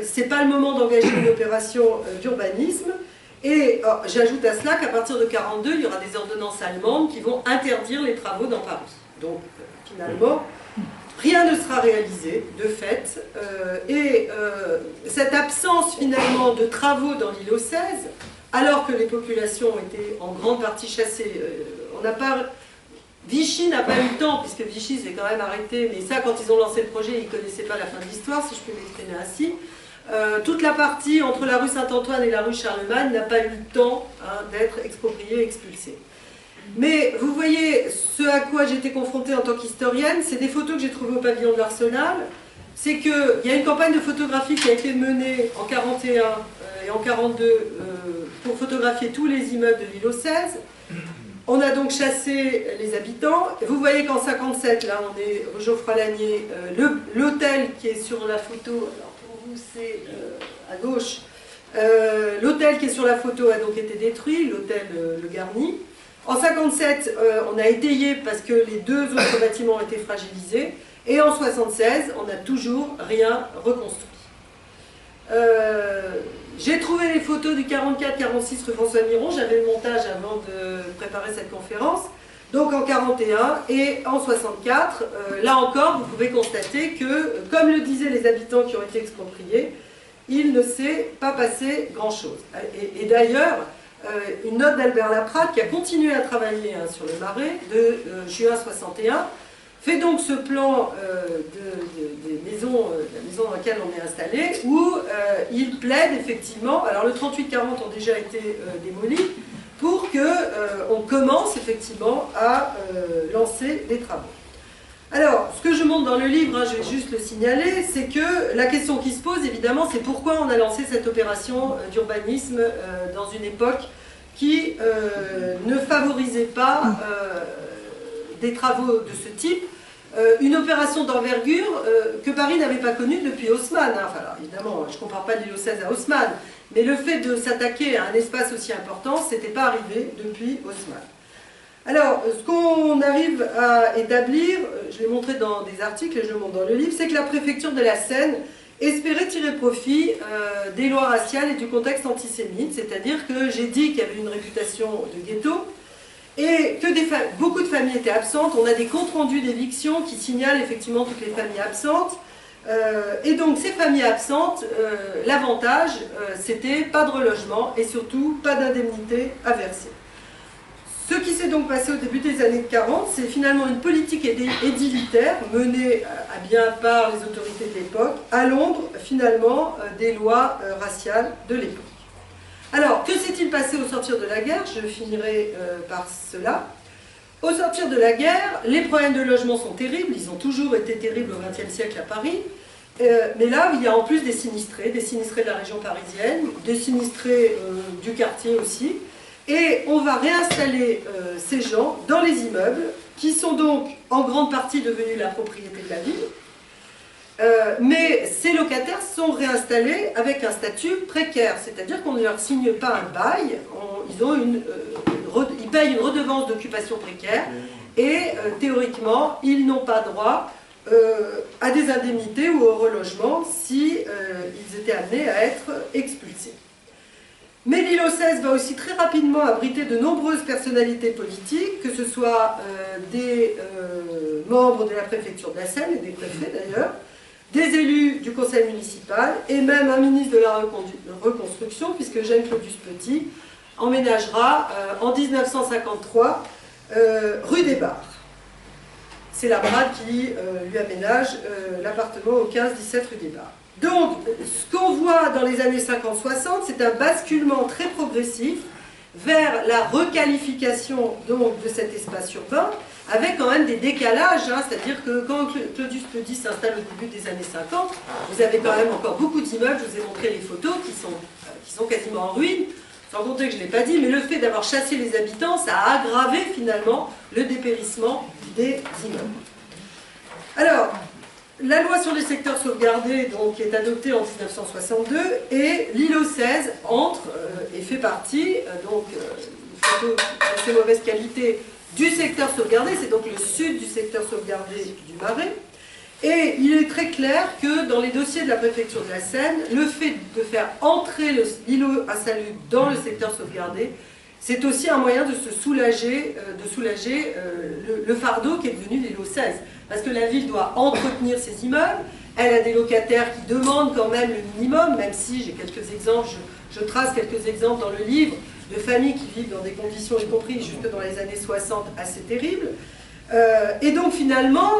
C'est pas le moment d'engager une opération d'urbanisme. Et j'ajoute à cela qu'à partir de 1942, il y aura des ordonnances allemandes qui vont interdire les travaux dans Paris. Donc finalement, rien ne sera réalisé de fait. Cette absence finalement de travaux dans l'îlot 16, alors que les populations ont été en grande partie chassées, Vichy n'a pas eu le temps, puisque Vichy s'est quand même arrêté, mais ça, quand ils ont lancé le projet, ils ne connaissaient pas la fin de l'histoire, si je peux m'exprimer ainsi. Toute la partie entre la rue Saint-Antoine et la rue Charlemagne n'a pas eu le temps d'être expropriée et expulsée. Mais vous voyez, ce à quoi j'ai été confrontée en tant qu'historienne, c'est des photos que j'ai trouvées au pavillon de l'Arsenal. C'est qu'il y a une campagne de photographie qui a été menée en 1941 et en 1942 pour photographier tous les immeubles de l'îlot 16. On a donc chassé les habitants. Vous voyez qu'en 1957, là, on est au Geoffroy-Lanier, l'hôtel qui est sur la photo, alors pour vous c'est à gauche, l'hôtel qui est sur la photo a donc été détruit, l'hôtel Le Garni. En 1957, on a étayé parce que les 2 autres bâtiments ont été fragilisés. Et en 1976, on n'a toujours rien reconstruit. J'ai trouvé les photos du 44-46 rue François Miron, j'avais le montage avant de préparer cette conférence, donc en 41 et en 64, là encore vous pouvez constater que, comme le disaient les habitants qui ont été expropriés, il ne s'est pas passé grand chose. Et d'ailleurs, une note d'Albert Laprade qui a continué à travailler sur le Marais de juin 61, fait donc ce plan de la maison dans laquelle on est installé, où il plaide effectivement, alors le 38-40 ont déjà été démolis, pour qu'on commence effectivement à lancer les travaux. Alors, ce que je montre dans le livre, je vais juste le signaler, c'est que la question qui se pose, évidemment, c'est pourquoi on a lancé cette opération d'urbanisme dans une époque qui ne favorisait pas des travaux de ce type, une opération d'envergure que Paris n'avait pas connue depuis Haussmann. Enfin, alors, évidemment, je ne compare pas l'îlot 16 à Haussmann, mais le fait de s'attaquer à un espace aussi important, ce n'était pas arrivé depuis Haussmann. Alors, ce qu'on arrive à établir, je l'ai montré dans des articles et je le montre dans le livre, c'est que la préfecture de la Seine espérait tirer profit des lois raciales et du contexte antisémite, c'est-à-dire que j'ai dit qu'il y avait une réputation de ghetto et que beaucoup de familles étaient absentes. On a des comptes rendus d'éviction qui signalent effectivement toutes les familles absentes. Et donc ces familles absentes, l'avantage, c'était pas de relogement et surtout pas d'indemnité à verser. Ce qui s'est donc passé au début des années 40, c'est finalement une politique édilitaire menée à bien par les autorités de l'époque, à l'ombre finalement des lois raciales de l'époque. Alors, que s'est-il passé au sortir de la guerre? Je finirai par cela. Au sortir de la guerre, les problèmes de logement sont terribles, ils ont toujours été terribles au XXe siècle à Paris, mais là, il y a en plus des sinistrés de la région parisienne, des sinistrés du quartier aussi, et on va réinstaller ces gens dans les immeubles, qui sont donc en grande partie devenus la propriété de la ville, mais ces locataires sont réinstallés avec un statut précaire, c'est-à-dire qu'on ne leur signe pas un bail, ils payent une redevance d'occupation précaire, et théoriquement, ils n'ont pas droit à des indemnités ou au relogement si ils étaient amenés à être expulsés. Mais l'îlot 16 va aussi très rapidement abriter de nombreuses personnalités politiques, que ce soit des membres de la préfecture de la Seine, et des préfets d'ailleurs, des élus du conseil municipal, et même un ministre de la reconstruction, puisque Jeanne Claudius Petit emménagera en 1953 rue des Barres. C'est Laprade qui lui aménage l'appartement au 15-17 rue des Barres. Donc, ce qu'on voit dans les années 50-60, c'est un basculement très progressif vers la requalification donc, de cet espace urbain, avec quand même des décalages, c'est-à-dire que quand Claudius Petit s'installe au début des années 50, vous avez quand même encore beaucoup d'immeubles, je vous ai montré les photos, qui sont quasiment en ruine, sans compter que je ne l'ai pas dit, mais le fait d'avoir chassé les habitants, ça a aggravé finalement le dépérissement des immeubles. Alors, la loi sur les secteurs sauvegardés donc, est adoptée en 1962 et l'îlot 16 entre et fait partie, donc une photo d'assez mauvaise qualité du secteur sauvegardé, c'est donc le sud du secteur sauvegardé du Marais. Et il est très clair que dans les dossiers de la préfecture de la Seine, le fait de faire entrer l'îlot insalubre dans le secteur sauvegardé, c'est aussi un moyen de se soulager, le fardeau qui est devenu l'îlot 16. Parce que la ville doit entretenir ses immeubles, elle a des locataires qui demandent quand même le minimum, même si j'ai quelques exemples, je trace quelques exemples dans le livre, de familles qui vivent dans des conditions, y compris jusque dans les années 60, assez terribles. Et donc finalement,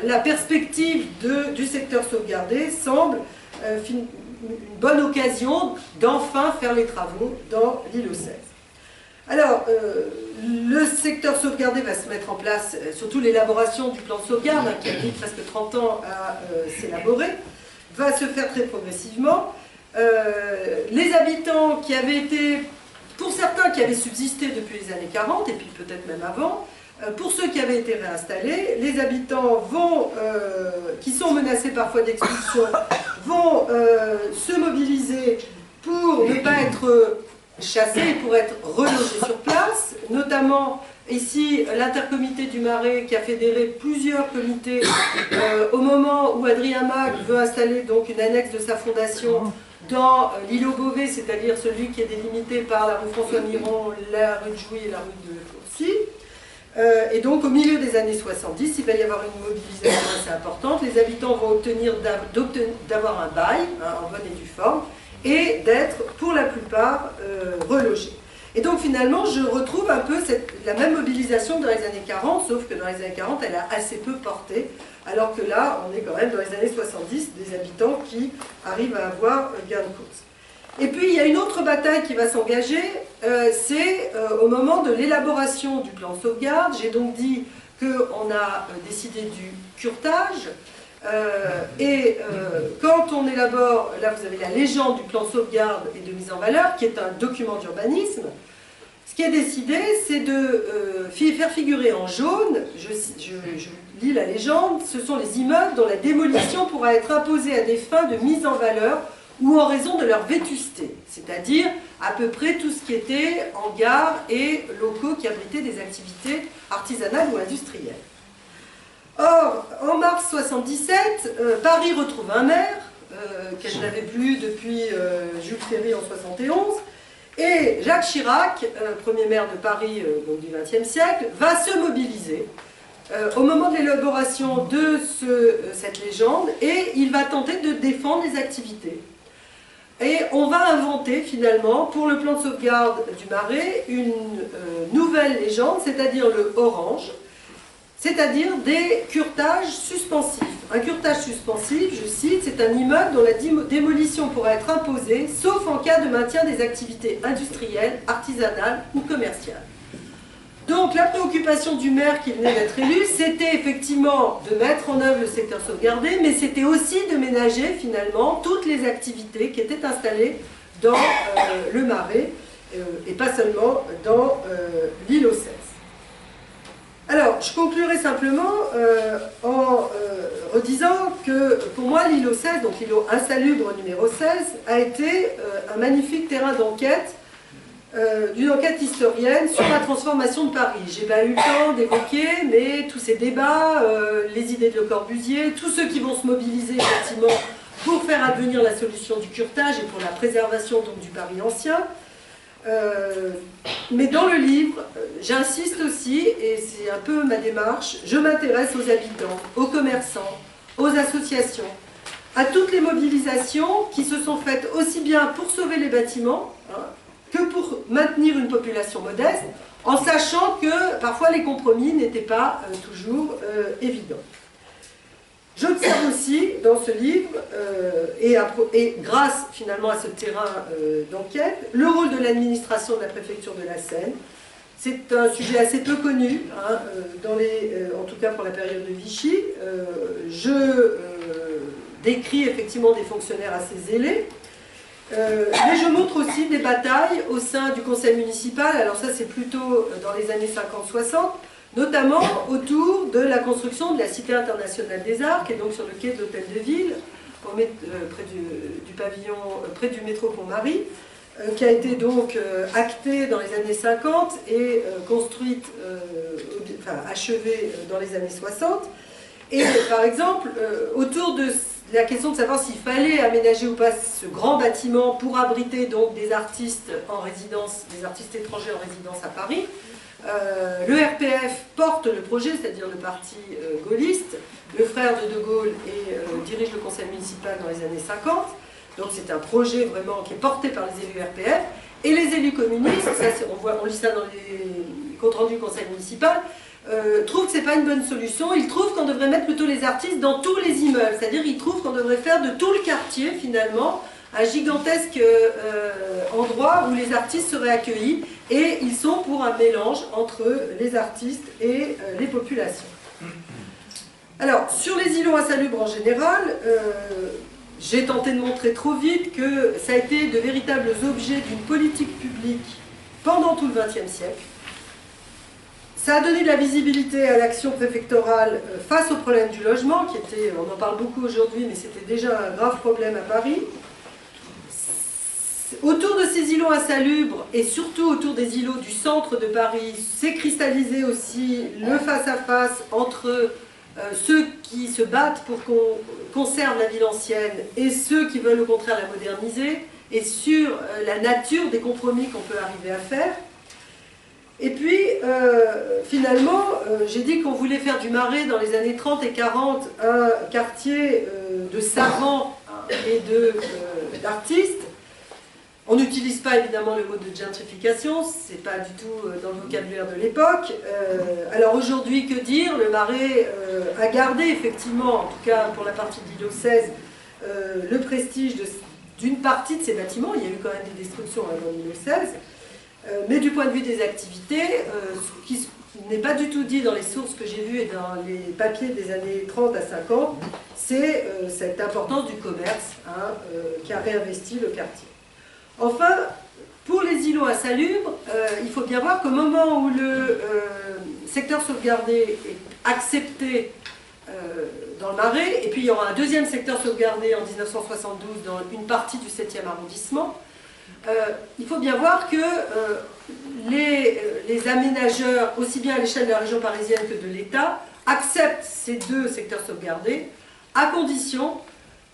la perspective du secteur sauvegardé semble une bonne occasion d'enfin faire les travaux dans l'îlot 16. Alors, le secteur sauvegardé va se mettre en place, surtout l'élaboration du plan de sauvegarde, qui a mis presque 30 ans à s'élaborer, va se faire très progressivement. Les habitants qui avaient été, pour certains qui avaient subsisté depuis les années 40, et puis peut-être même avant, pour ceux qui avaient été réinstallés, les habitants qui sont menacés parfois d'expulsion vont se mobiliser pour ne pas être chassés et pour être relogés sur place, notamment ici l'intercomité du Marais qui a fédéré plusieurs comités au moment où Adrien Mag veut installer donc une annexe de sa fondation dans l'îlot Beauvais, c'est-à-dire celui qui est délimité par la rue François Miron, la rue de Jouy et la rue de Courcy. Et donc au milieu des années 70, il va y avoir une mobilisation assez importante. Les habitants vont obtenir d'avoir un bail, en bonne et due forme, et d'être pour la plupart relogés. Et donc finalement, je retrouve un peu la même mobilisation que dans les années 40, sauf que dans les années 40, elle a assez peu porté, alors que là, on est quand même dans les années 70, des habitants qui arrivent à avoir gain de cause. Et puis, il y a une autre bataille qui va s'engager, c'est au moment de l'élaboration du plan de sauvegarde. J'ai donc dit qu'on a décidé du curetage, quand on élabore, là vous avez la légende du plan de sauvegarde et de mise en valeur, qui est un document d'urbanisme. Ce qui est décidé, c'est de faire figurer en jaune, je lis la légende, ce sont les immeubles dont la démolition pourra être imposée à des fins de mise en valeur ou en raison de leur vétusté, c'est-à-dire à peu près tout ce qui était hangars et locaux qui abritaient des activités artisanales ou industrielles. Or, en mars 77, Paris retrouve un maire, qu'elle n'avait plus depuis Jules Ferry en 71, et Jacques Chirac, premier maire de Paris donc du XXe siècle, va se mobiliser au moment de l'élaboration de cette légende, et il va tenter de défendre les activités. Et on va inventer finalement, pour le plan de sauvegarde du Marais, une nouvelle légende, c'est-à-dire le orange, c'est-à-dire des curetages suspensifs. Un curetage suspensif, je cite, c'est un immeuble dont la démolition pourra être imposée, sauf en cas de maintien des activités industrielles, artisanales ou commerciales. Donc la préoccupation du maire qui venait d'être élu, c'était effectivement de mettre en œuvre le secteur sauvegardé, mais c'était aussi de ménager finalement toutes les activités qui étaient installées dans le Marais, et pas seulement dans l'île aux Cèzes. Alors, je conclurai simplement en redisant que pour moi l'île aux Cèzes, donc l'îlot insalubre numéro 16, a été un magnifique terrain d'enquête, d'une enquête historienne sur la transformation de Paris. J'ai pas eu le temps d'évoquer, mais tous ces débats, les idées de Le Corbusier, tous ceux qui vont se mobiliser effectivement pour faire advenir la solution du curetage et pour la préservation donc, du Paris ancien. Mais dans le livre, j'insiste aussi, et c'est un peu ma démarche, je m'intéresse aux habitants, aux commerçants, aux associations, à toutes les mobilisations qui se sont faites aussi bien pour sauver les bâtiments, que pour maintenir une population modeste, en sachant que parfois les compromis n'étaient pas toujours évidents. J'observe aussi dans ce livre, et grâce finalement à ce terrain d'enquête, le rôle de l'administration de la préfecture de la Seine. C'est un sujet assez peu connu, en tout cas pour la période de Vichy. Je décris effectivement des fonctionnaires assez zélés, mais je montre aussi des batailles au sein du conseil municipal, alors ça c'est plutôt dans les années 50-60, notamment autour de la construction de la Cité internationale des arts, qui est donc sur le quai de l'Hôtel de Ville, près du pavillon, près du métro Pont-Marie, qui a été donc actée dans les années 50 et construite, achevée dans les années 60. Et par exemple, autour de la question de savoir s'il fallait aménager ou pas ce grand bâtiment pour abriter donc des artistes en résidence, des artistes étrangers en résidence à Paris, le RPF porte le projet, c'est-à-dire le parti gaulliste, le frère de Gaulle dirige le conseil municipal dans les années 50, donc c'est un projet vraiment qui est porté par les élus RPF, et les élus communistes, ça, on lit ça dans les comptes rendus du conseil municipal, trouvent que ce n'est pas une bonne solution. Ils trouvent qu'on devrait mettre plutôt les artistes dans tous les immeubles, c'est-à-dire ils trouvent qu'on devrait faire de tout le quartier finalement un gigantesque endroit où les artistes seraient accueillis, et ils sont pour un mélange entre les artistes et les populations. Alors, sur les îlots insalubres en général, j'ai tenté de montrer trop vite que ça a été de véritables objets d'une politique publique pendant tout le XXe siècle. Ça a donné de la visibilité à l'action préfectorale face au problème du logement, qui était, on en parle beaucoup aujourd'hui, mais c'était déjà un grave problème à Paris. Autour de ces îlots insalubres, et surtout autour des îlots du centre de Paris, s'est cristallisé aussi le face-à-face entre ceux qui se battent pour qu'on conserve la ville ancienne et ceux qui veulent au contraire la moderniser, et sur la nature des compromis qu'on peut arriver à faire. Et puis, finalement, j'ai dit qu'on voulait faire du Marais dans les années 30 et 40 un quartier de savants et d'artistes. On n'utilise pas évidemment le mot de gentrification, c'est pas du tout dans le vocabulaire de l'époque. Alors aujourd'hui, que dire? Le Marais a gardé effectivement, en tout cas pour la partie de l'îlot 16, le prestige d'une partie de ses bâtiments. Il y a eu quand même des destructions dans l'îlot 16. Mais du point de vue des activités, ce qui n'est pas du tout dit dans les sources que j'ai vues et dans les papiers des années 30 à 50, c'est cette importance du commerce qui a réinvesti le quartier. Enfin, pour les îlots insalubres, il faut bien voir qu'au moment où le secteur sauvegardé est accepté dans le Marais, et puis il y aura un deuxième secteur sauvegardé en 1972 dans une partie du 7e arrondissement, il faut bien voir que les aménageurs, aussi bien à l'échelle de la région parisienne que de l'État, acceptent ces deux secteurs sauvegardés à condition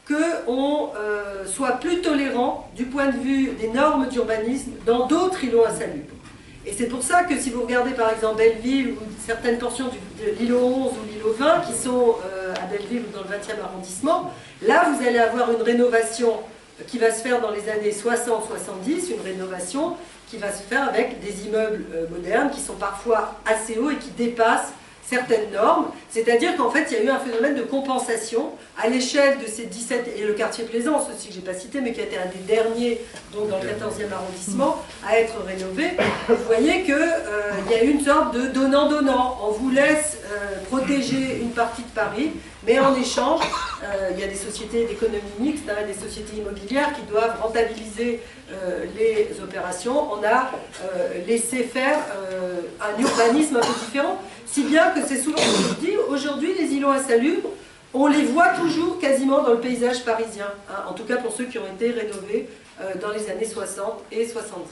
qu'on soit plus tolérant du point de vue des normes d'urbanisme dans d'autres îlots insalubres. Et c'est pour ça que si vous regardez par exemple Belleville ou certaines portions de l'îlot 11 ou l'îlot 20 qui sont à Belleville ou dans le 20e arrondissement, là vous allez avoir une rénovation qui va se faire dans les années 60-70, une rénovation qui va se faire avec des immeubles modernes qui sont parfois assez hauts et qui dépassent certaines normes, c'est-à-dire qu'en fait il y a eu un phénomène de compensation à l'échelle de ces 17, et le quartier Plaisance aussi que je n'ai pas cité, mais qui a été un des derniers, donc dans le 14e arrondissement, à être rénové. Vous voyez qu'il y a eu une sorte de donnant-donnant. On vous laisse protéger une partie de Paris, mais en échange, il y a des sociétés d'économie mixte, des sociétés immobilières qui doivent rentabiliser les opérations. On a laissé faire un urbanisme un peu différent, si bien que c'est souvent ce que je dis, aujourd'hui les îlots insalubres, on les voit toujours quasiment dans le paysage parisien, en tout cas pour ceux qui ont été rénovés dans les années 60 et 70.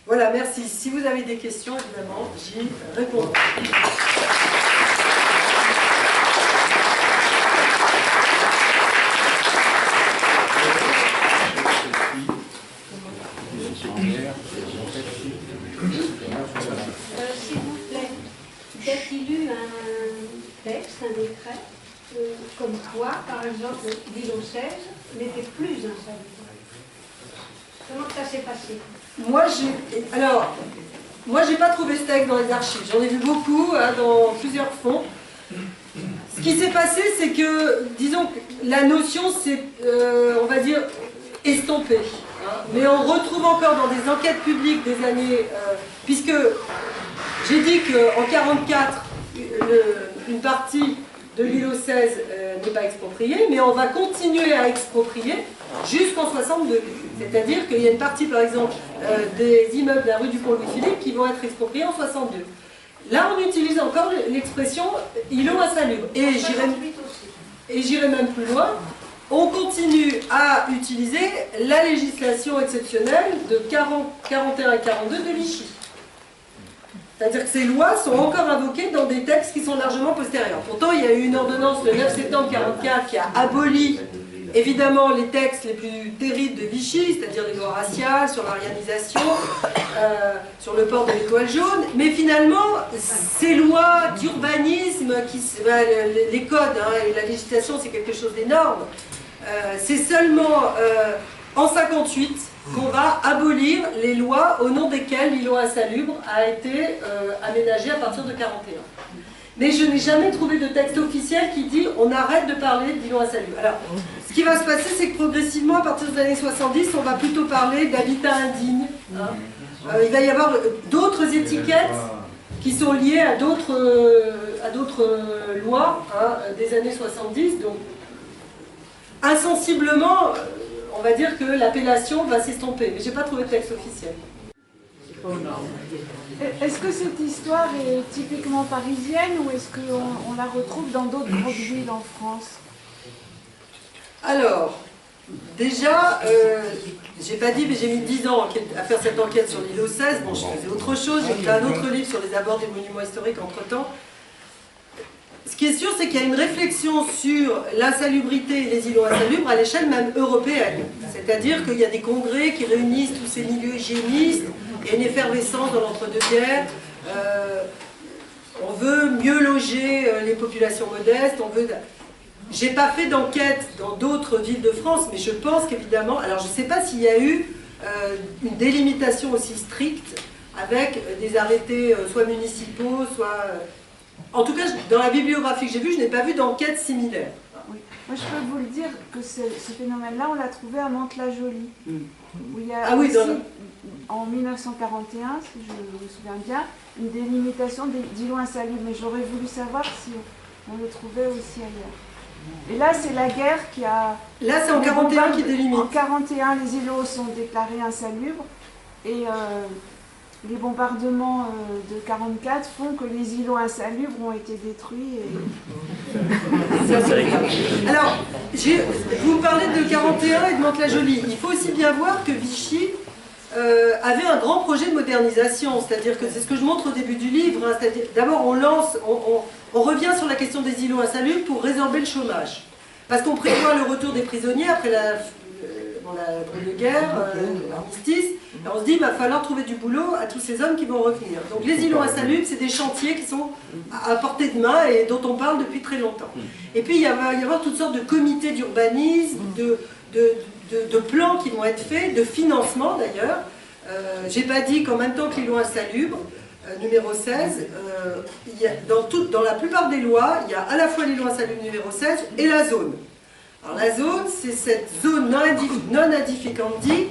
Voilà, merci. Si vous avez des questions, évidemment, j'y répondrai. S'il vous plaît, y a-t-il eu un texte, un décret, comme quoi, par exemple, l'îlot 16 n'était plus insalubre? Comment ça s'est passé? Moi, j'ai pas trouvé ce texte dans les archives. J'en ai vu beaucoup dans plusieurs fonds. Ce qui s'est passé, c'est que, disons que la notion, c'est, on va dire, estompée. Mais on retrouve encore dans des enquêtes publiques des années, puisque j'ai dit qu'en 1944, une partie de l'îlot 16 n'est pas expropriée, mais on va continuer à exproprier jusqu'en 62. C'est-à-dire qu'il y a une partie, par exemple, des immeubles de la rue du Pont-Louis-Philippe qui vont être expropriés en 62. Là, on utilise encore l'expression îlot insalubre. Et j'irai même plus loin. On continue à utiliser la législation exceptionnelle de 41 et 42 de Vichy. C'est-à-dire que ces lois sont encore invoquées dans des textes qui sont largement postérieurs. Pourtant, il y a eu une ordonnance le 9 septembre 1944 qui a aboli évidemment les textes les plus terribles de Vichy, c'est-à-dire les lois raciales, sur l'arianisation, sur le port de l'étoile jaune. Mais finalement, ces lois d'urbanisme, les codes et la législation, c'est quelque chose d'énorme. C'est seulement en 1958 qu'on va abolir les lois au nom desquelles l'îlot insalubre a été aménagé à partir de 1941. Mais je n'ai jamais trouvé de texte officiel qui dit on arrête de parler d'îlot insalubre. Alors, ce qui va se passer, c'est que progressivement, à partir des années 70, on va plutôt parler d'habitat indigne. Il va y avoir d'autres étiquettes qui sont liées à d'autres lois des années 70. Donc, insensiblement, on va dire que l'appellation va s'estomper. Mais je n'ai pas trouvé de texte officiel. Est-ce que cette histoire est typiquement parisienne ou est-ce qu'on la retrouve dans d'autres grandes villes en France? Alors, déjà, j'ai pas dit, mais j'ai mis 10 ans à faire cette enquête sur l'îlot 16. Bon, je faisais autre chose, j'ai écrit un autre livre sur les abords des monuments historiques entre-temps. Ce qui est sûr, c'est qu'il y a une réflexion sur l'insalubrité et les îlots insalubres à l'échelle même européenne. C'est-à-dire qu'il y a des congrès qui réunissent tous ces milieux hygiénistes, il y a une effervescence dans l'entre-deux-guerres. On veut mieux loger les populations modestes, on veut... J'ai pas fait d'enquête dans d'autres villes de France, mais je pense qu'évidemment... Alors je ne sais pas s'il y a eu une délimitation aussi stricte avec des arrêtés soit municipaux, soit... En tout cas, dans la bibliographie que j'ai vue, je n'ai pas vu d'enquête similaire. Oui. Moi, je peux vous le dire que ce phénomène-là, on l'a trouvé à Mantes-la-Jolie. Où il y a aussi, en 1941, si je me souviens bien, une délimitation d'îlots insalubres. Mais j'aurais voulu savoir si on le trouvait aussi ailleurs. Et là, c'est la guerre qui a... Là, c'est en 41 qui délimite. En 41, les îlots sont déclarés insalubres. Et les bombardements de 44 font que les îlots insalubres ont été détruits. Alors, vous me parlez de 41 et de Mantes-la-Jolie. Il faut aussi bien voir que Vichy avait un grand projet de modernisation. C'est-à-dire que c'est ce que je montre au début du livre. Hein, d'abord, on revient sur la question des îlots insalubres pour résorber le chômage. Parce qu'on prévoit le retour des prisonniers après la Grande Guerre, l'armistice. Et on se dit, il va falloir trouver du boulot à tous ces hommes qui vont revenir. Donc les îlots insalubres, c'est des chantiers qui sont à portée de main et dont on parle depuis très longtemps. Et puis il va y avoir toutes sortes de comités d'urbanisme, de plans qui vont être faits, de financement d'ailleurs. J'ai pas dit qu'en même temps que l'îlot insalubre, numéro 16, dans la plupart des lois, il y a à la fois l'îlot insalubre numéro 16 et la zone. Alors la zone, c'est cette zone non edificandi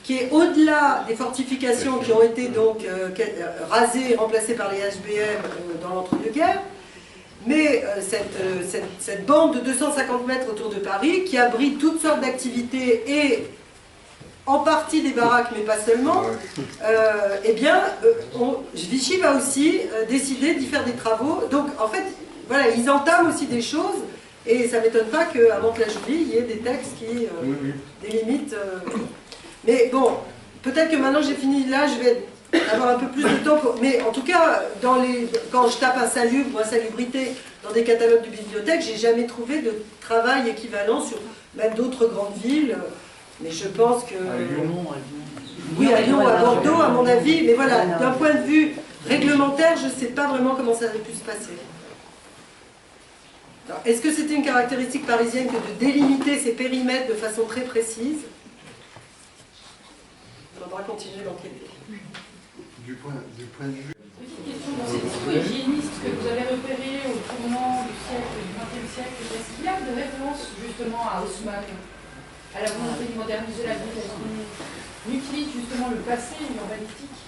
qui est au-delà des fortifications qui ont été donc rasées et remplacées par les HBM dans l'entre-deux-guerres, mais cette bande de 250 mètres autour de Paris qui abrite toutes sortes d'activités et en partie des baraques, mais pas seulement, eh bien, Vichy va aussi décider d'y faire des travaux. Donc, en fait, voilà, ils entament aussi des choses, et ça ne m'étonne pas qu'à Mantes-la-Jolie, il y ait des textes qui délimitent. Mais bon, peut-être que maintenant j'ai fini là, je vais avoir un peu plus de temps. Mais en tout cas, quand je tape insalubre ou insalubrité dans des catalogues de bibliothèques, j'ai jamais trouvé de travail équivalent sur même d'autres grandes villes. Mais je pense que... À Lyon. Oui, à Lyon, à Bordeaux, à mon avis. Mais voilà, d'un point de vue réglementaire, je ne sais pas vraiment comment ça avait pu se passer. Est-ce que c'était une caractéristique parisienne que de délimiter ces périmètres de façon très précise? Il faudra continuer d'enquêter. Du point de vue... Petite question, dans ces discours hygiénistes que vous avez repérés au tournant du XXe siècle, est-ce qu'il y a de référence justement à Haussmann, à la volonté de moderniser la ville? Est-ce qu'on utilise justement le passé urbanistique,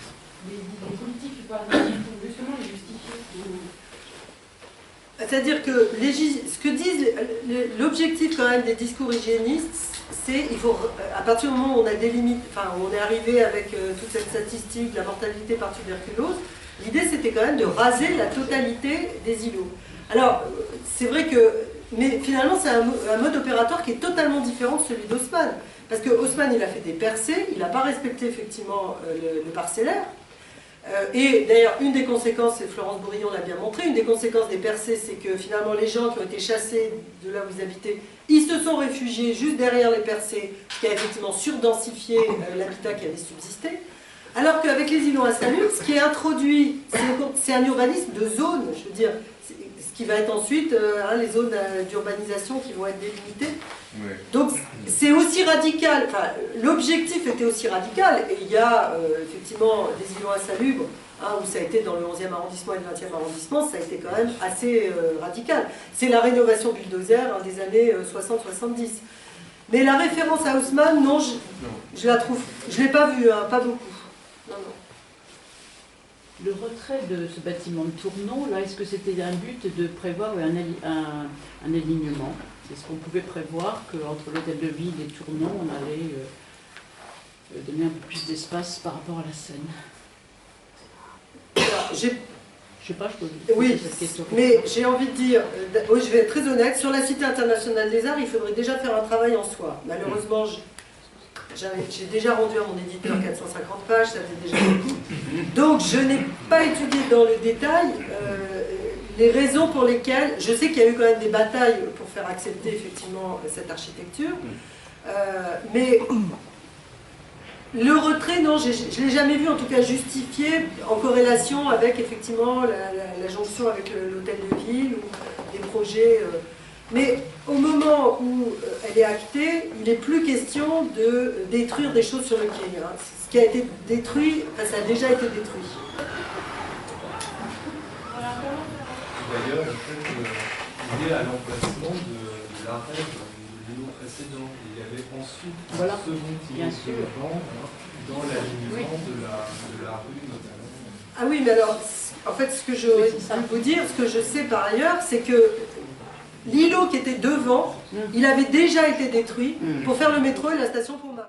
les politiques urbanistes pour justement les justifier? C'est-à-dire que ce que disent l'objectif quand même des discours hygiénistes, c'est il faut à partir du moment où on a des limites, enfin on est arrivé avec toute cette statistique, la mortalité par tuberculose, l'idée c'était quand même de raser la totalité des îlots. Alors c'est vrai que, mais finalement c'est un mode opératoire qui est totalement différent de celui d'Haussmann, parce que Haussmann il a fait des percées, il n'a pas respecté effectivement le parcellaire. Et d'ailleurs, une des conséquences, et Florence Bourillon l'a bien montré, une des conséquences des percées, c'est que finalement les gens qui ont été chassés de là où ils habitaient, ils se sont réfugiés juste derrière les percées, ce qui a effectivement surdensifié l'habitat qui avait subsisté. Alors qu'avec les îlots insalubres, ce qui est introduit, c'est un urbanisme de zone, je veux dire, ce qui va être ensuite les zones d'urbanisation qui vont être délimitées. Ouais. Donc c'est aussi radical, enfin, l'objectif était aussi radical, et il y a effectivement des îlots insalubres, où ça a été dans le 11e arrondissement et le 20e arrondissement, ça a été quand même assez radical. C'est la rénovation bulldozer des années 60-70. Mais la référence à Haussmann, non, je la trouve, je ne l'ai pas vue, pas beaucoup. Non, non. Le retrait de ce bâtiment de Tournon, là, est-ce que c'était un but de prévoir un alignement? Est-ce qu'on pouvait prévoir qu'entre l'hôtel de ville et Tournon, on allait donner un peu plus d'espace par rapport à la Seine? Alors, je sais pas, je peux oui, poser cette question. Mais j'ai envie de dire, oui, je vais être très honnête, sur la Cité internationale des arts, il faudrait déjà faire un travail en soi. Malheureusement, j'ai déjà rendu à mon éditeur 450 pages, ça fait déjà beaucoup. Donc je n'ai pas étudié dans le détail les raisons pour lesquelles, je sais qu'il y a eu quand même des batailles pour faire accepter effectivement cette architecture, mais le retrait, non, je ne l'ai jamais vu en tout cas justifié en corrélation avec effectivement la jonction avec l'hôtel de ville ou des projets. Mais au moment où elle est actée, il n'est plus question de détruire des choses sur le quai. Hein. Ce qui a été détruit, enfin, ça a déjà été détruit. D'ailleurs, en fait, il est à l'emplacement de l'arrêt de l'îlot précédent. Il y avait ensuite Voilà. un second Bien îlot sûr. suivant, dans l'alignement de la rue notamment. Ah oui, mais alors, en fait, ce que je Oui, veux c'est ça. vous dire, ce que je sais par ailleurs, c'est que l'îlot qui était devant, il avait déjà été détruit pour faire le métro et la station pour Paris.